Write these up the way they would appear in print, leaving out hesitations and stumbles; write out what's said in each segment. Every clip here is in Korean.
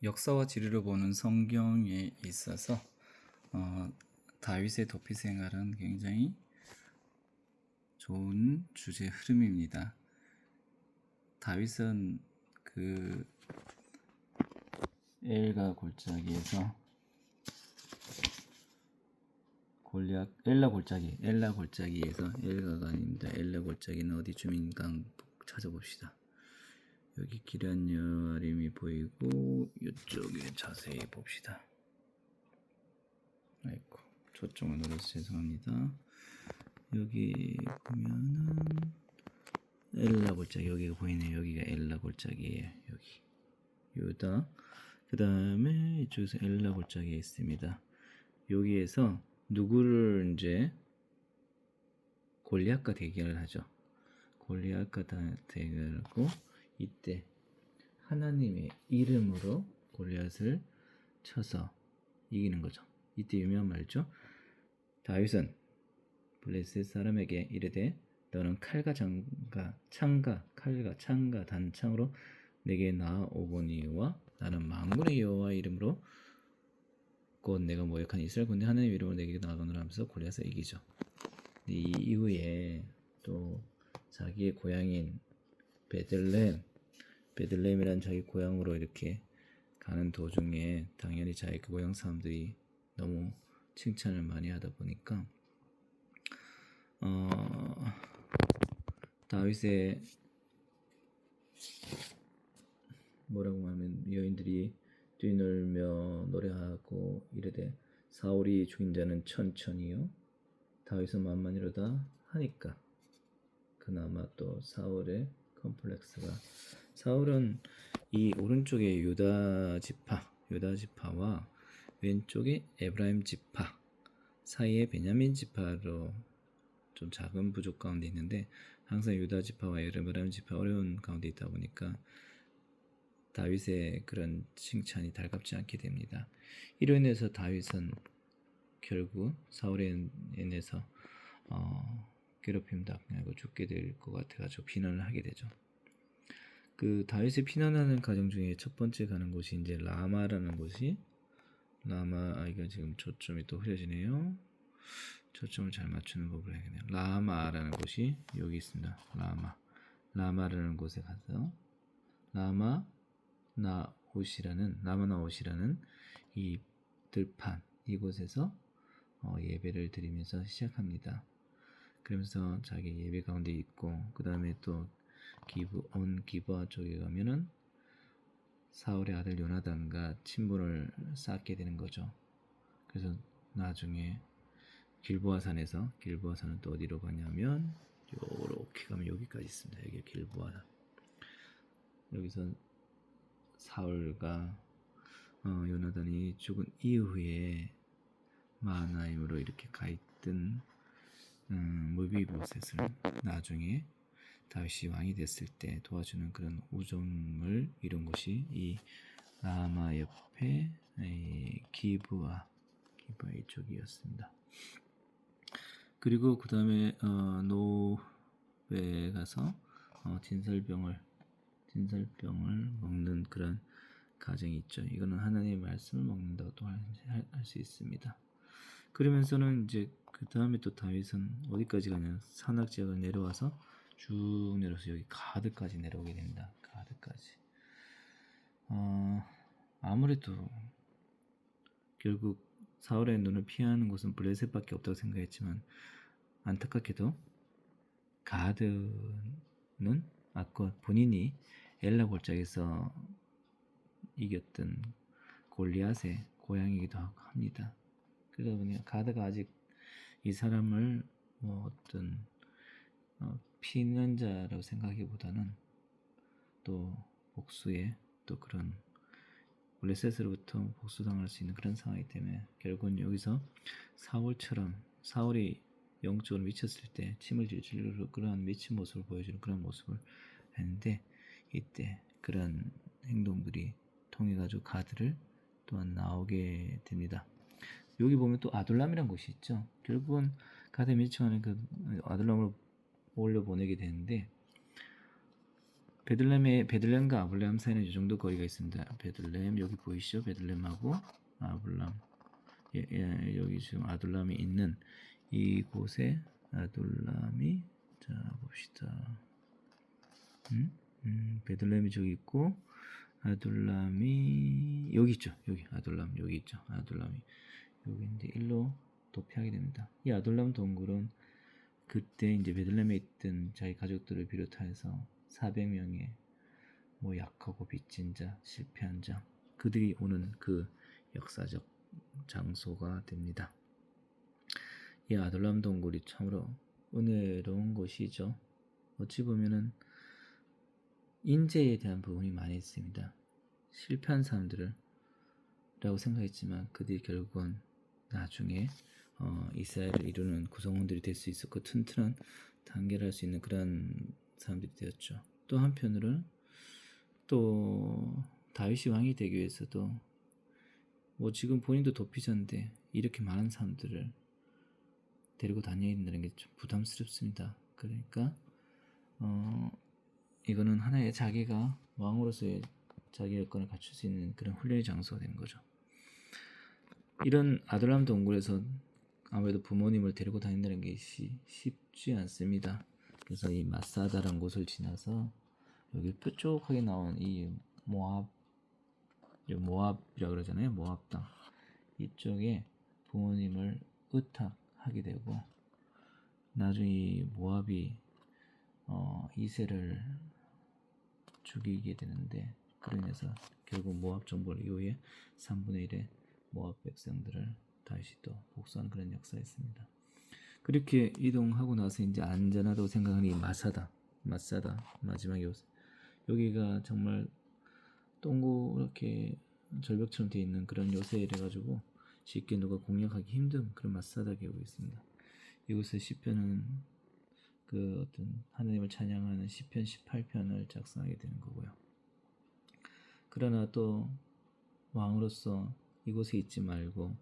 역사와 지리를 보는 성경에 있어서 다윗의 도피 생활은 굉장히 좋은 주제 흐름입니다. 다윗은 그 엘가 골짜기에서 엘라 골짜기에서 엘가가 아닙니다. 엘라 골짜기는 어디 주민가 찾아봅시다. 여기 기럇여림이 보이고 이쪽에 자세히 봅시다. 아이고 초점을 눌러서 죄송합니다. 여기 보면은 엘라 골짜기 여기가 보이네요. 여기가 엘라 골짜기예요. 여기 유다. 그 다음에 이쪽에서 엘라 골짜기에 있습니다. 여기에서 누구를 이제 골리앗과 대결을 하죠. 골리앗과 대결하고 이때 하나님의 이름으로 골리앗을 쳐서 이기는 거죠. 이때 유명한 말이죠. 다윗은 블레셋 사람에게 이르되 너는 칼과 창과 단창으로 내게 나아오거니와 나는 만군의 여호와 이름으로 곧 내가 모욕한 이스라엘 군대 하나님 이름으로 내게 나아가노라 하면서 골리앗을 이기죠. 이 이후에 또 자기의 고향인 베들레헴이라는 자기 고향으로 이렇게 가는 도중에 당연히 자기 그 고향 사람들이 너무 칭찬을 많이 하다 보니까 다윗의 뭐라고 하면 여인들이 뛰놀며 노래하고 이르되 사울이 죽인 자는 천천히요 다윗은 만만이로다 하니까 그나마 또 사울의 컴플렉스가 사울은 이 오른쪽에 유다 지파와 왼쪽에 에브라임 지파 사이에 베냐민 지파로 좀 작은 부족 가운데 있는데 항상 유다 지파와 에브라임 지파 어려운 가운데 있다 보니까 다윗의 그런 칭찬이 달갑지 않게 됩니다. 이로 인해서 다윗은 결국 사울에 인해서 괴롭힘 당하고 죽게 될 것 같아가지고 피난을 하게 되죠. 그 다윗이 피난하는 과정 중에 첫 번째 가는 곳이 이제 라마라는 곳이 이거 지금 초점이 또 흐려지네요. 초점을 잘 맞추는 법을 해야겠네요. 라마라는 곳이 여기 있습니다. 라마라는 곳에 가서 라마나옷이라는 이 들판 이곳에서 예배를 드리면서 시작합니다. 그러면서 자기 예배 가운데 있고 그 다음에 또 기브아 쪽에 가면은 사울의 아들 요나단과 친분을 쌓게 되는 거죠. 그래서 나중에 길보아산은 또 어디로 가냐면 요렇게 가면 여기까지 있습니다. 여기 길보아산. 여기서 사울과 요나단이 죽은 이후에 마하나임으로 이렇게 가 있던 무비보셋을 나중에 다윗이 왕이 됐을 때 도와주는 그런 우정을 이룬 곳이 이 라마 옆에 기브아 이쪽이었습니다. 그리고 그 다음에 노베에 가서 진설병을 먹는 그런 가정이 있죠. 이거는 하나님의 말씀을 먹는다고 할 수 있습니다. 그러면서는 이제 그 다음에 또 다윗은 어디까지 가냐 산악 지역을 내려와서 쭉 내려서 여기 가드까지 내려오게 됩니다. 가드까지. 아무래도 결국 사울의 눈을 피하는 곳은 블레셋밖에 없다고 생각했지만 안타깝게도 가드는 아까 본인이 엘라 골짜기에서 이겼던 골리앗의 고향이기도 합니다. 그러다 보니 가드가 아직 이 사람을 어떤 피난자라고 생각하기보다는 또 복수의 또 그런 블레셋으로부터 복수당할 수 있는 그런 상황이기 때문에 결국은 여기서 사울이 영적으로 미쳤을 때 침을 질질 그러한 미친 모습을 보여주는 그런 모습을 했는데 이때 그런 행동들이 통해 가지고 가드를 또한 나오게 됩니다. 여기 보면 또 아둘람이라는 곳이 있죠. 결국은 가드에 미쳐가는 그 아둘람으로 올려 보내게 되는데 베들렘과 아블람 사이는 이 정도 거리가 있습니다. 베들렘 여기 보이시죠? 베들렘하고 아블람 여기 지금 아둘람이 있는 이곳에 아둘람이 자 봅시다. 베들렘이 저기 있고 아둘람이 여기 있죠. 여기 아둘람 여기 있죠. 아둘람이 여기인데 일로 도피하게 됩니다. 이 아둘람 동굴은 그때 이제 베들렘에 있던 자기 가족들을 비롯해서 400명의 뭐 약하고 빚진 자, 실패한 자 그들이 오는 그 역사적 장소가 됩니다. 이 아둘람 동굴이 참으로 은혜로운 곳이죠. 어찌 보면은 인재에 대한 부분이 많이 있습니다. 실패한 사람들을 라고 생각했지만 그들이 결국은 나중에 이스라엘을 이루는 구성원들이 될 수 있었고 튼튼한 단계를 할 수 있는 그런 사람들이 되었죠. 또 한편으로는 또 다윗이 왕이 되기 위해서도 뭐 지금 본인도 도피자인데 이렇게 많은 사람들을 데리고 다니는 게 좀 부담스럽습니다. 그러니까 이거는 하나의 자기가 왕으로서의 자기 여건을 갖출 수 있는 그런 훈련의 장소가 되는 거죠. 이런 아둘람 동굴에서 아무래도 부모님을 데리고 다닌다는 게 쉽지 않습니다. 그래서 이 마사다라는 곳을 지나서 여기 뾰족하게 나온 이 모압이라 그러잖아요. 모압 땅 이쪽에 부모님을 의탁하게 되고 나중에 이 모압이 이세를 죽이게 되는데 그로 인해서 결국 모압 정벌 이후에 3분의 1의 모압 백성들을 다시 또 복수하는 그런 역사가 있습니다. 그렇게 이동하고 나서 이제 안전하다고 생각하는 이 마사다 마지막 여기가 정말 동그랗게 절벽처럼 되어 있는 그런 요새이래 가지고 쉽게 누가 공략하기 힘든 그런 마사다 계곡이 있습니다. 이곳에 시편은 그 어떤 하나님을 찬양하는 시편 18편을 작성하게 되는 거고요. 그러나 또 왕으로서 이곳에 있지 말고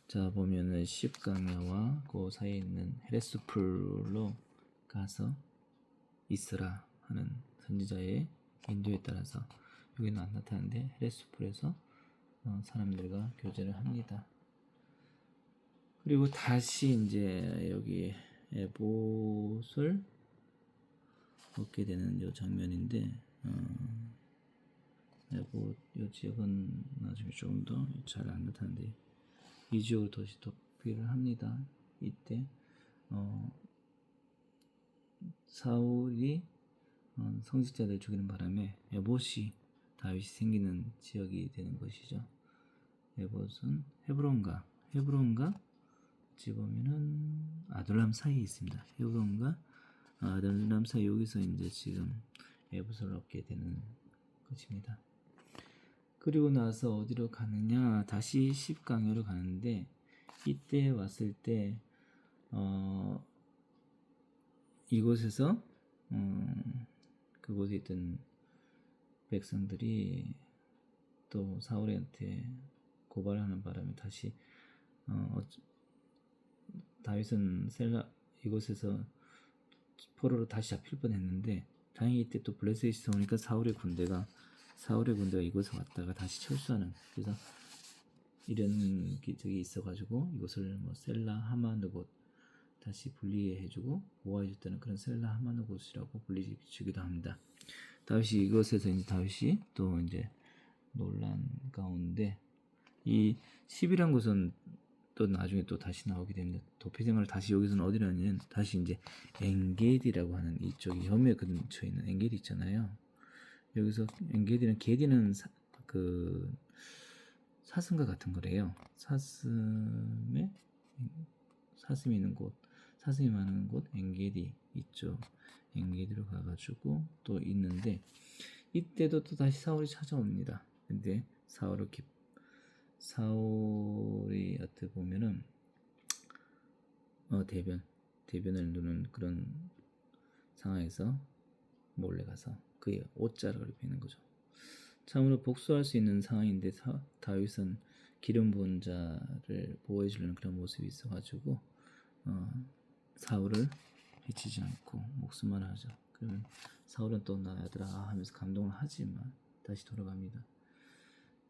자 보면은 십강야와 그 사이에 있는 헤레스풀로 가서 있으라 하는 선지자의 인도에 따라서 여기는 안 나타나는데 헤레스풀에서 사람들과 교제를 합니다. 그리고 다시 이제 여기 에봇을 얻게 되는 요 장면인데 에봇 요 지역은 나중에 조금 더 잘 안 나타나는데 이 지역으로 다시 도피를 합니다. 이때 사울이 성직자들 죽이는 바람에 에봇이 다윗이 생기는 지역이 되는 것이죠. 에봇은 헤브론과 어찌 보면은 아둘람 사이에 있습니다. 헤브론과 아둘람 사이 여기서 이제 지금 에봇을 얻게 되는 것입니다. 그리고 나서 어디로 가느냐 다시 십강야로 가는데 이때 왔을 때 이곳에서 그곳에 있던 백성들이 또 사울한테 고발하는 바람에 다시 다윗은 셀라 이곳에서 포로로 다시 잡힐 뻔했는데 다행히 이때 또 블레셋이 오니까 사울의 군대가 이곳에 왔다가 다시 철수하는 그래서 이런 기적이 있어가지고 이곳을 뭐 셀라 하마누곳 다시 분리해주고 보호해줬다는 그런 셀라 하마누곳이라고 불리기도 합니다. 다윗이 이곳에서 이제 다윗이 또 이제 논란 가운데 이 10이란 곳은 또 나중에 또 다시 나오게 됩니다. 도피 생활을 다시 여기서는 어디라냐면 다시 이제 엔게디라고 하는 이쪽이 염해 근처에 있는 엔게디 있잖아요. 여기서 엔게디는 게디는 그 사슴과 같은 거래요. 사슴이 있는 곳, 사슴이 많은 곳 엔게디 이쪽 엔게디로 가가지고 또 있는데 이때도 또 다시 사울이 찾아옵니다. 근데 사울이 어떻게 보면은 대변을 누는 그런 상황에서 몰래 가서 그의 옷자락을 베는 거죠. 참으로 복수할 수 있는 상황인데 다윗은 기름 부은 자를 보호해 주려는 그런 모습이 있어가지고 사울을 해치지 않고 목숨만 하죠. 그러면 사울은 또 나더라 하면서 감동을 하지만 다시 돌아갑니다.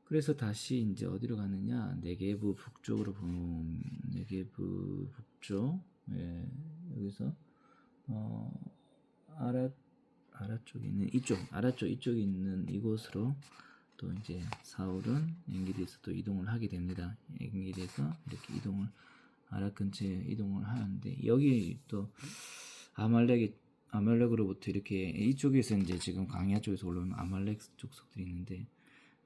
그래서 다시 이제 어디로 가느냐? 네게부 북쪽으로 보면 네게부 북쪽, 예, 여기서 아라 쪽에 있는 이쪽, 아라 쪽 이쪽에 있는 이곳으로 또 이제 사울은 엔게디에서 또 이동을 하게 됩니다. 엔게디에서 이렇게 이동을 아라 근처에 이동을 하는데 여기 또 아말렉으로부터 이렇게 이쪽에서 이제 지금 강야 쪽에서 올라오는 아말렉 족속들이 있는데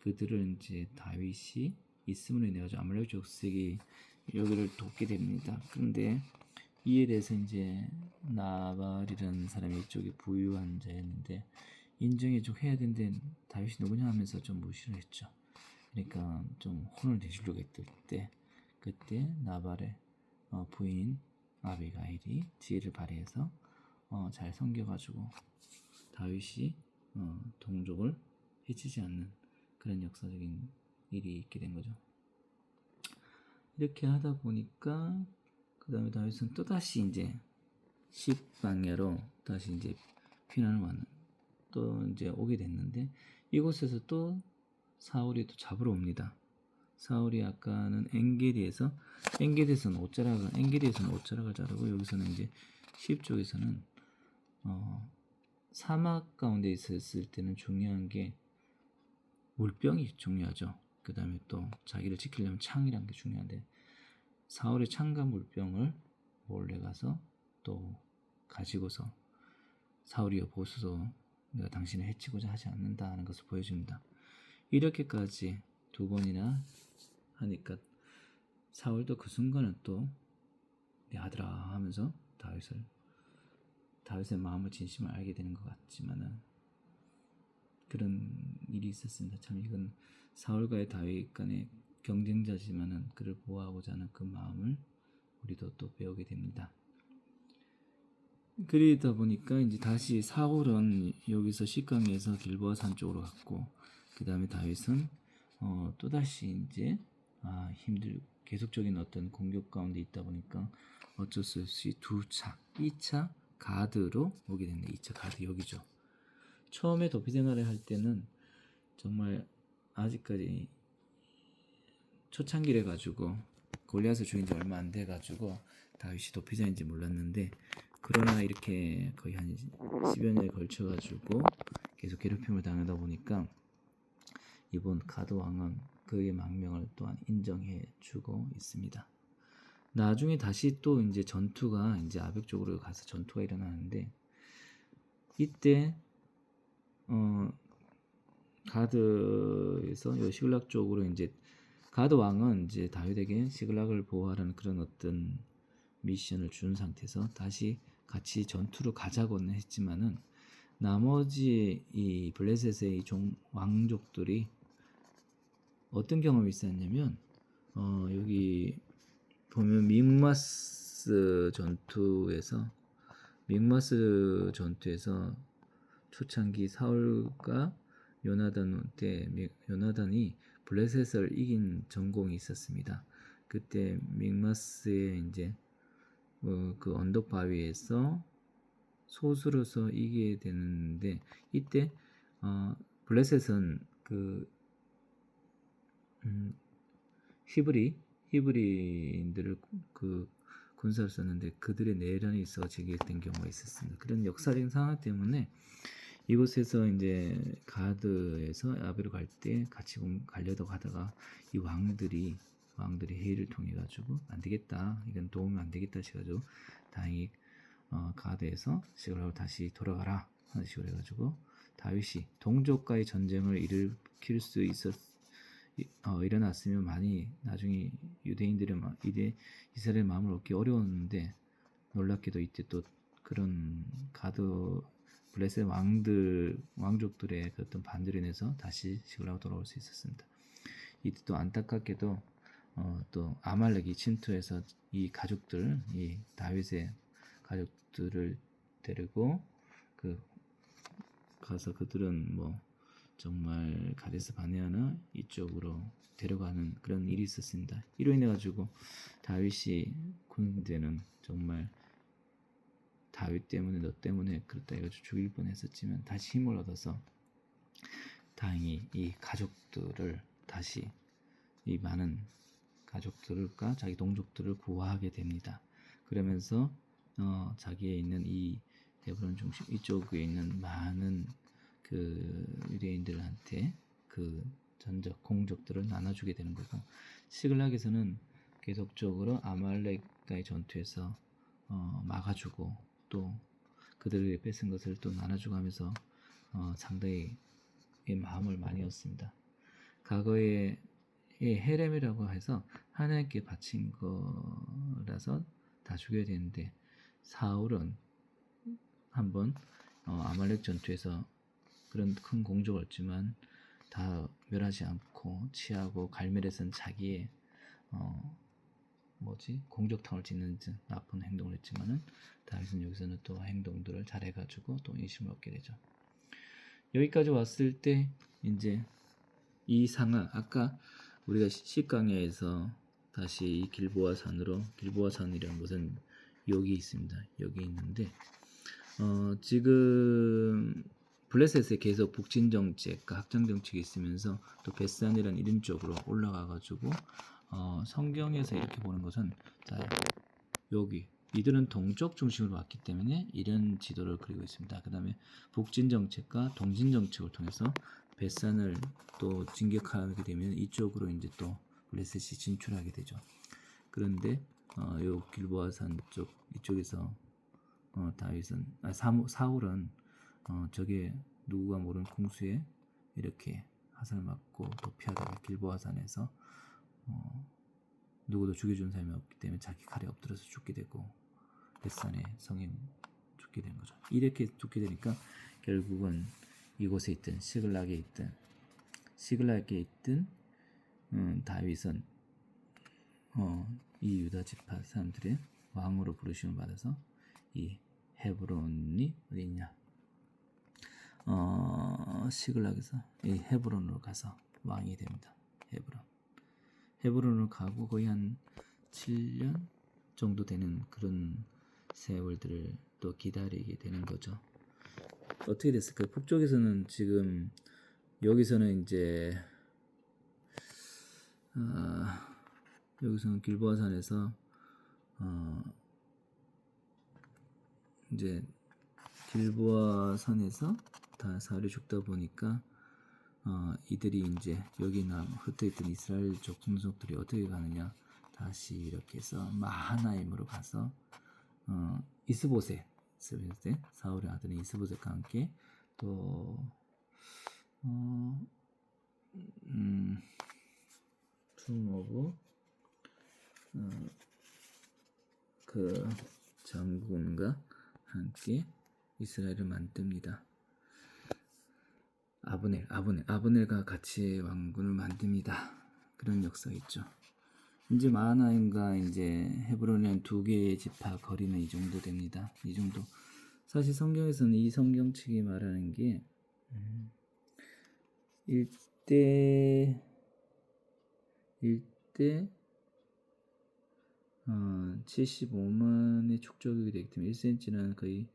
그들을 이제 다윗이 있음으로 인해 가지고 아말렉 족속이 여기를 돕게 됩니다. 그런데 이에 대해서 이제 나발이라는 사람이 이쪽에 부유한 자였는데 인정해 좀 해야 되는데 다윗이 누구냐 하면서 좀 무시를 했죠. 그러니까 좀 혼을 내주려고 했을 때 그때 나발의 부인 아비가일이 지혜를 발휘해서 잘 섬겨가지고 다윗이 동족을 해치지 않는 그런 역사적인 일이 있게 된 거죠. 이렇게 하다 보니까 그 다음에 다윗은 또 다시 이제 10방야로 다시 이제 피난을 왔는 또 이제 오게 됐는데 이곳에서 또 사울이 또 잡으러 옵니다. 사울이 아까는 엔게디에서는 옷자락을 자르고 여기서는 이제 10쪽에서는 사막 가운데 있었을 때는 중요한 게 물병이 중요하죠. 그 다음에 또 자기를 지키려면 창이라는 게 중요한데 사울의 창과 물병을 몰래 가서 또 가지고서 사울이여 보소서 내가 당신을 해치고자 하지 않는다는 것을 보여줍니다. 이렇게까지 두 번이나 하니까 사울도 그 순간은 또 내 아들아 하면서 다윗의 마음을 진심을 알게 되는 것 같지만은 그런 일이 있었습니다. 참 이건 사울과의 다윗 간의 경쟁자지만은 그를 보호하고자 하는 그 마음을 우리도 또 배우게 됩니다. 그러다 보니까 이제 다시 사울은 여기서 식강에서 길보아 산 쪽으로 갔고 그 다음에 다윗은 또 다시 이제 계속적인 어떤 공격 가운데 있다 보니까 어쩔 수 없이 2차 가드로 오게 됩니다. 2차 가드 여기죠. 처음에 도피 생활을 할 때는 정말 아직까지 초창기래 가지고 골리앗을 죽인 지 얼마 안 돼 가지고 다윗이 도피자인지 몰랐는데 그러나 이렇게 거의 한 10여 년에 걸쳐 가지고 계속 괴롭힘을 당하다 보니까 이번 가드 왕은 그의 망명을 또한 인정해 주고 있습니다. 나중에 다시 또 이제 전투가 이제 아벡 쪽으로 가서 전투가 일어나는데 이때 가드에서 시글락 쪽으로 이제 가드 왕은 이제 다윗에게 시글락을 보호하라는 그런 어떤 미션을 준 상태에서 다시 같이 전투로 가자고는 했지만은 나머지 이 블레셋의 왕족들이 어떤 경험이 있었냐면 여기 보면 믹마스 전투에서 초창기 사울과 요나단이 블레셋을 이긴 전공이 있었습니다. 그때 믹마스의 이제 그 언덕 바위에서 소수로서 이기게 되는데 이때 블레셋은 그 히브리인들을 그 군사를 썼는데 그들의 내란이 있어 제기된 경우가 있었습니다. 그런 역사적인 상황 때문에 이곳에서 이제 가드에서 아베로 갈 때 같이 가려고 하다가 이 왕들이 회의를 통해 가지고 안 되겠다, 이건 도움이 안 되겠다 해가지고 다행히 가드에서 시글락으로 다시 돌아가라 하는 식으로 해가지고 다윗이 동족과의 전쟁을 일으킬 수 일어났으면 많이 나중에 이스라엘 마음을 얻기 어려웠는데 놀랍게도 이때 또 그런 블레셋 왕족들의 그 어떤 반대로 인해서 다시 시글락으로 돌아올 수 있었습니다. 이때 또 안타깝게도 또 아말렉이 침투해서 이 다윗의 가족들을 데리고 가서 그들은 뭐 정말 가데스 바네아나 이쪽으로 데려가는 그런 일이 있었습니다. 이로 인해 가지고 다윗이 군대는 정말 다윗 때문에 너 때문에 그렇다 해가지고 죽일 뻔했었지만 다시 힘을 얻어서 다행히 이 가족들을 다시 이 많은 가족들과 자기 동족들을 구하게 됩니다. 그러면서 자기에 있는 이 헤브론 중심 이쪽에 있는 많은 그 유대인들한테 그 전적 공적들을 나눠주게 되는 거고, 시글락에서는 계속적으로 아말렉과의 전투에서 막아주고 또 그들에게 뺏은 것을 또 나눠주고 하면서 상당히 마음을 많이 얻습니다. 과거에 헤렘이라고 해서 하나님께 바친 거라서 다 죽여야 되는데, 사울은 한번 아말렉 전투에서 그런 큰 공적을 얻지만 다 멸하지 않고 취하고 갈멜에서는 자기의 공적탕을 짓는 나쁜 행동을 했지만은 다윗은 여기서는 또 행동들을 잘해가지고 또 인심을 얻게 되죠. 여기까지 왔을 때 이제 이 상황, 아까 우리가 10강에서 다시 이 길보아산이라는 것은 여기 있습니다. 여기 있는데 지금 블레셋에 계속 북진 정책과 확장 정책이 있으면서 또 베산이라는 이런 쪽으로 올라가가지고 성경에서 이렇게 보는 것은, 자, 여기 이들은 동쪽 중심으로 왔기 때문에 이런 지도를 그리고 있습니다. 그 다음에 북진 정책과 동진 정책을 통해서 베산을 또 진격하게 되면 이쪽으로 이제 또 블레셋이 진출하게 되죠. 그런데 요 길보아산 쪽 이쪽에서 다윗은 사울은 저게 누구가 모르는 궁수에 이렇게 화살 맞고 도피하다가 길보아산에서 누구도 죽여준 사람이 없기 때문에 자기 칼에 엎드려서 죽게 되고 베산의 성인 죽게 된 거죠. 이렇게 죽게 되니까 결국은 이곳에 있던 시글락에 있던 다윗은 이 유다 지파 사람들의 왕으로 부르심을 받아서 이 헤브론이 어디 있냐? 시글락에서 이 헤브론으로 가서 왕이 됩니다. 헤브론으로 가고 거의 한 7년 정도 되는 그런 세월들을 또 기다리게 되는 거죠. 어떻게 됐을까요? 북쪽에서는 지금 여기서는 이제 여기서는 길보아산에서 이제 길보아산에서 다 사울이 죽다 보니까 이들이 이제 여기 흩어있던 이스라엘족 군속들이 어떻게 가느냐, 다시 이렇게 해서 마하나임으로 가서 이스보셋 사울의 아들인 이스보셋과 함께 또 그 장군과 함께 이스라엘을 만듭니다. 아브넬과 같이 왕군을 만듭니다. 그런 역사가 있죠. 이제 마하나임과 이제 헤브론이란 두 개의 지파 거리는 이 정도 됩니다. 이 정도. 사실 성경에서는 이 성경책이 말하는 게 일대 75만의 촉적이 되기 때문에 1cm는 거의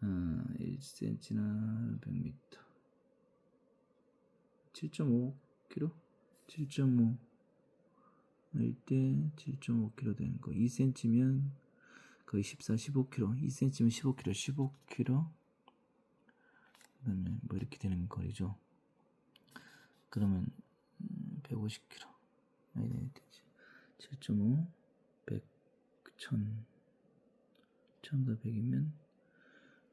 1cm나 100m 7.5kg 7.5 1대 7.5kg 되는 거. 2cm면 거의 15kg 2cm면 15kg 그다음에 뭐 이렇게 되는 거리죠. 그러면 150kg 7.5 100 1000 1000과 100이면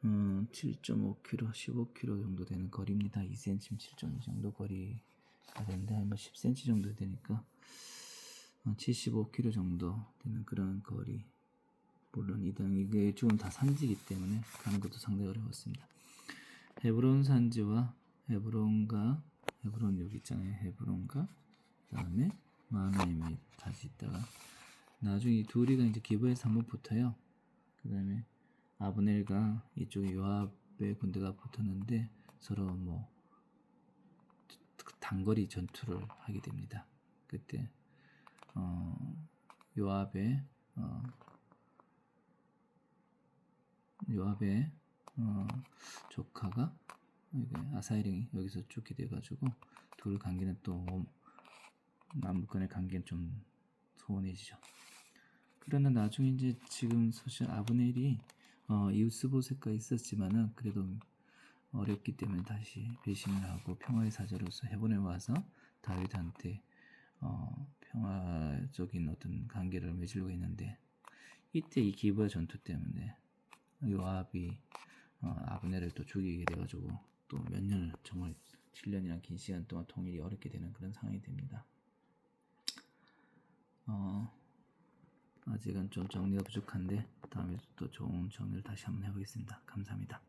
7.5kg 15kg 정도 되는 거리입니다. 2cm면 7.2 정도 거리가 되는데 한 10cm 정도 되니까 75km 정도 되는 그런 거리. 물론 이게 이쪽은 다 산지이기 때문에 가는 것도 상당히 어려웠습니다. 헤브론 산지와 헤브론 여기 있잖아요. 헤브론과 그다음에 마하나임이 다시 있다가 나중에 이 둘이가 이제 기브에서 한번 붙어요. 그다음에 아브넬과 이쪽에 요압의 군대가 붙었는데 서로 뭐 단거리 전투를 하게 됩니다. 그때 요압의 요압의 조카가 이게 아사엘이 여기서 죽게 돼가지고 둘 관계는 또 남북간의 관계는 좀 소원해지죠. 그러나 나중에 이제 지금 사실 아브넬이 이웃스보셋과 있었지만은 그래도 어렵기 때문에 다시 배신을 하고 평화의 사자로서 헤본에 와서 다윗한테 평화적인 어떤 관계를 맺으려고 했는데 이때 이 기브아 전투 때문에 요압이 아브넬을 또 죽이게 돼가지고 또 몇 년을 정말 7년이나 긴 시간 동안 통일이 어렵게 되는 그런 상황이 됩니다. 아직은 좀 정리가 부족한데 다음에 또 좋은 정리를 다시 한번 해보겠습니다. 감사합니다.